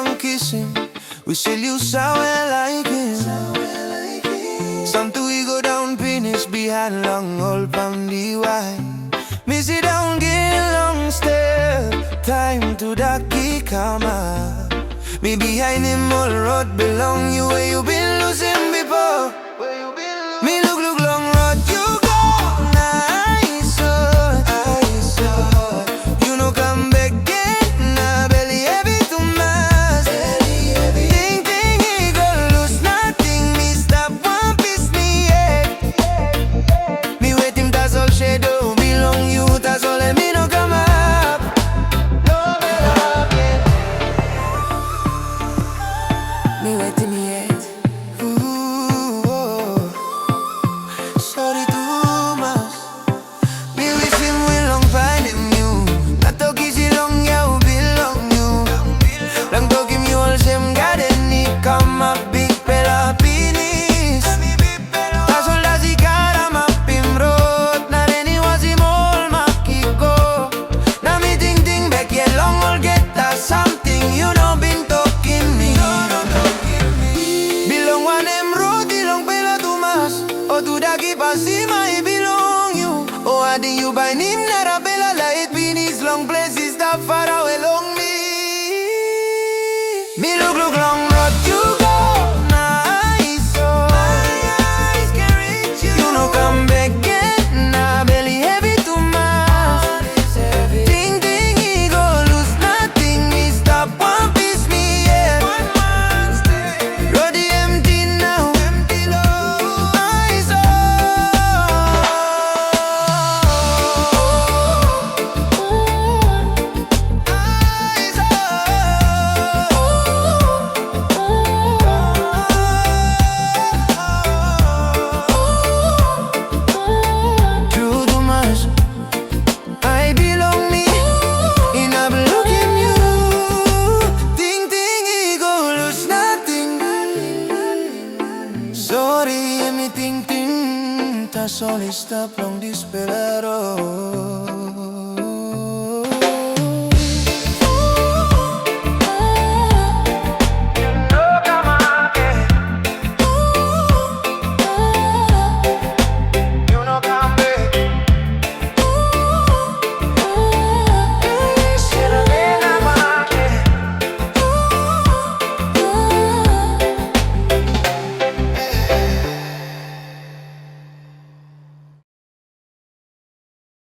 long kissing. We still use how we like it. Something we go down finish behind long old from the wine. Me sit down get long step. Time to the key come up. Me behind him all road belong you where you been losing before. Me look long road you go nice you know come back get na belly heavy too much. Think he go lose nothing. Me stop one piece me head. Me wait him that's all shadow belong you that's all let me no come up. No better up yet. Me wait him yet. Sorry too much. Me wish him will long find him you. Not talk easy long ya who belong you. Lang talk him you all same garden ni come up big pela penis. Tas all das I cara map him road. Na reni was him all makiko. Na me ting back yet long all get that something you know been talking me. Belong one em road belong pela too much. O tu da ki pasima I belong you. Oh I think you by him narabella like Phoenix long places that far away long me. Me look long road you go nice my eyes can reach you. You know come back get na belly heavy too much. Think he go lose nothing. Me stop one piece me yeah. Road empty now. Eyes through the mask, I belong me, and I belong in you. Think he go lose nothing. Sorry, me think, tas only stop long this pelaro.